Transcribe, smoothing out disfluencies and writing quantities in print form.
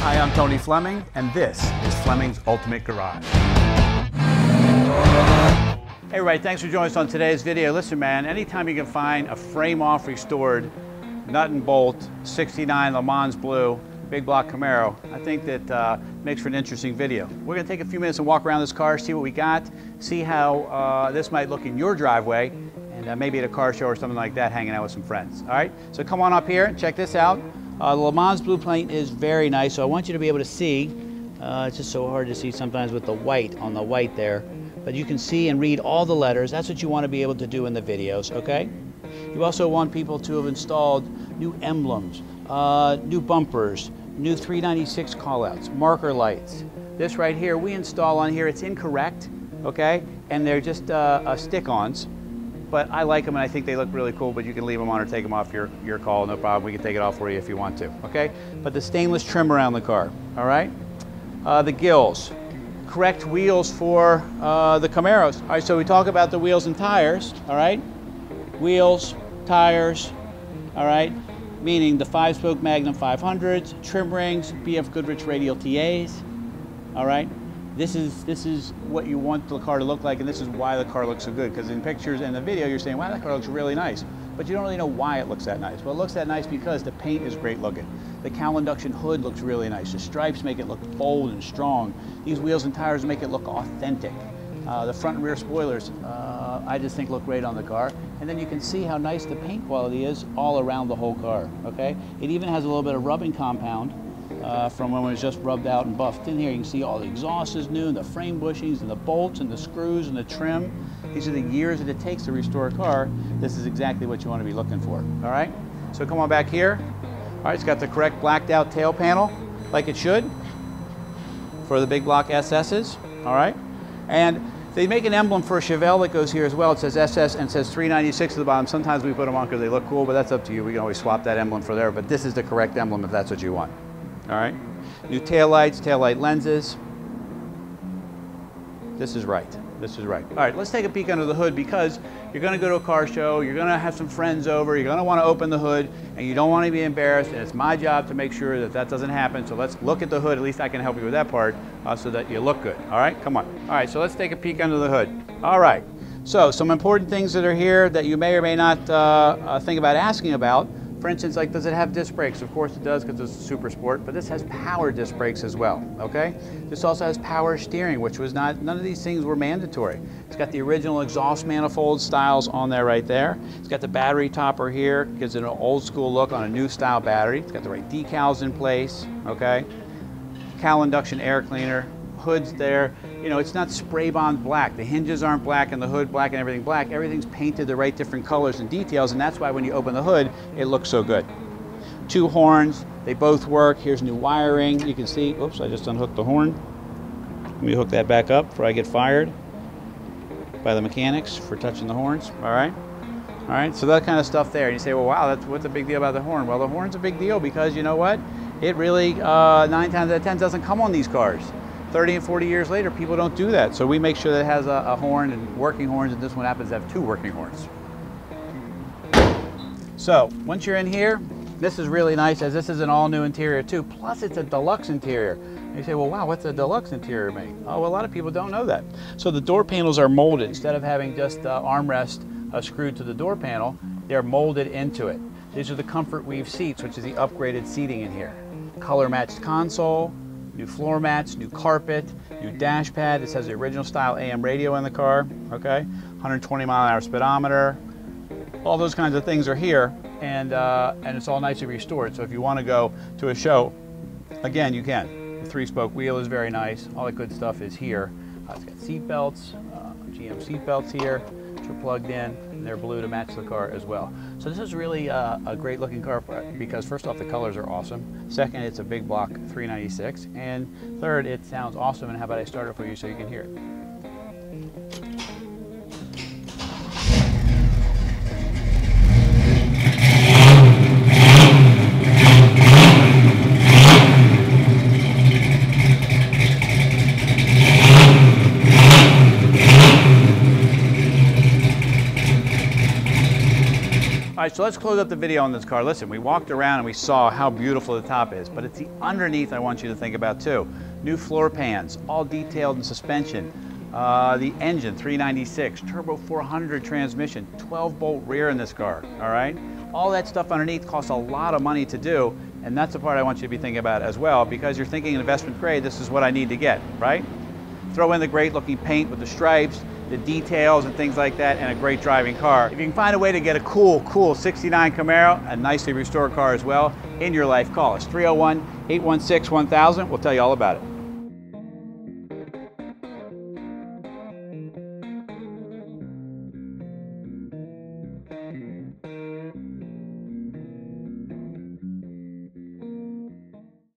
Hi, I'm Tony Fleming, and this is Fleming's Ultimate Garage. Hey everybody, thanks for joining us on today's video. Listen man, anytime you can find a frame-off restored nut and bolt 69 Lemans Blue big block Camaro, I think that makes for an interesting video. We're going to take a few minutes and walk around this car, see what we got, see how this might look in your driveway, and maybe at a car show or something like that, hanging out with some friends. All right, so come on up here and check this out. The Lemans Blue paint is very nice, so I want you to be able to see. It's just so hard to see sometimes with the white on the white there, but you can see and read all the letters. That's what you want to be able to do in the videos, okay? You also want people to have installed new emblems, new bumpers, new 396 callouts, marker lights. This right here, we install on here. It's incorrect, okay? And they're just stick-ons. But I like them and I think they look really cool, but you can leave them on or take them off, your call, no problem. We can take it off for you if you want to, okay? But the stainless trim around the car, all right? The gills, correct wheels for the Camaros. All right, so we talk about the wheels and tires, all right? Wheels, tires, all right? Meaning the 5-spoke Magnum 500s, trim rings, BF Goodrich radial TAs, all right? This is what you want the car to look like, and this is why the car looks so good. Because in pictures and the video, you're saying, wow, that car looks really nice. But you don't really know why it looks that nice. Well, it looks that nice because the paint is great looking. The cowl induction hood looks really nice. The stripes make it look bold and strong. These wheels and tires make it look authentic. The front and rear spoilers, I just think look great on the car. And then you can see how nice the paint quality is all around the whole car, okay? It even has a little bit of rubbing compound from when it was just rubbed out and buffed in here. You can see all the exhaust is new, and the frame bushings, and the bolts, and the screws, and the trim. These are the years that it takes to restore a car. This is exactly what you want to be looking for, all right? So come on back here. All right, it's got the correct blacked out tail panel, like it should, for the big block SS's, all right? And they make an emblem for a Chevrolet that goes here as well. It says SS and it says 396 at the bottom. Sometimes we put them on because they look cool, but that's up to you. We can always swap that emblem for there, but this is the correct emblem if that's what you want. All right, new taillights, taillight lenses. This is right. This is right. All right, let's take a peek under the hood because you're going to go to a car show, you're going to have some friends over, you're going to want to open the hood, and you don't want to be embarrassed, and it's my job to make sure that that doesn't happen. So let's look at the hood. At least I can help you with that part so that you look good. All right, come on. All right, so let's take a peek under the hood. All right, so some important things that are here that you may or may not think about asking about. For instance, like, does it have disc brakes? Of course it does because it's a super sport, but this has power disc brakes as well, okay? This also has power steering, which was none of these things were mandatory. It's got the original exhaust manifold styles on there right there. It's got the battery topper here, gives it an old school look on a new style battery. It's got the right decals in place, okay? Cowl induction air cleaner, hood's there. You know, it's not spray bond black. The hinges aren't black and the hood black and everything black. Everything's painted the right different colors and details, and that's why when you open the hood, it looks so good. 2 horns, they both work. Here's new wiring. You can see, oops, I just unhooked the horn. Let me hook that back up before I get fired by the mechanics for touching the horns, all right? All right, so that kind of stuff there. And you say, well, wow, what's the big deal about the horn? Well, the horn's a big deal because you know what? It really, 9 times out of 10, doesn't come on these cars. 30 and 40 years later, people don't do that. So we make sure that it has a horn and working horns, and this one happens to have 2 working horns. So once you're in here, this is really nice as this is an all new interior too. Plus it's a deluxe interior. And you say, well, wow, what's a deluxe interior mean? Oh, well, a lot of people don't know that. So the door panels are molded. Instead of having just armrest screwed to the door panel, they're molded into it. These are the Comfort Weave seats, which is the upgraded seating in here. Color matched console, new floor mats, new carpet, new dash pad. This has the original style AM radio in the car, okay? 120-mile-an-hour speedometer. All those kinds of things are here, and it's all nicely restored. So if you want to go to a show, again, you can. The 3-spoke wheel is very nice. All that good stuff is here. It's got seat belts, GM seat belts here, which are plugged in, and they're blue to match the car as well. So this is really a great looking car because first off, the colors are awesome. Second, it's a big block 396. And third, it sounds awesome. And how about I start it for you so you can hear it? So let's close up the video on this car. Listen, we walked around and we saw how beautiful the top is, but it's the underneath I want you to think about too. New floor pans, all detailed in suspension. The engine, 396, turbo 400 transmission, 12-bolt rear in this car, all right? All that stuff underneath costs a lot of money to do, and that's the part I want you to be thinking about as well, because you're thinking investment grade, this is what I need to get, right? Throw in the great looking paint with the stripes, the details and things like that, and a great driving car. If you can find a way to get a cool 69 Camaro, a nicely restored car as well, in your life, call us 301-816-1000. We'll tell you all about it.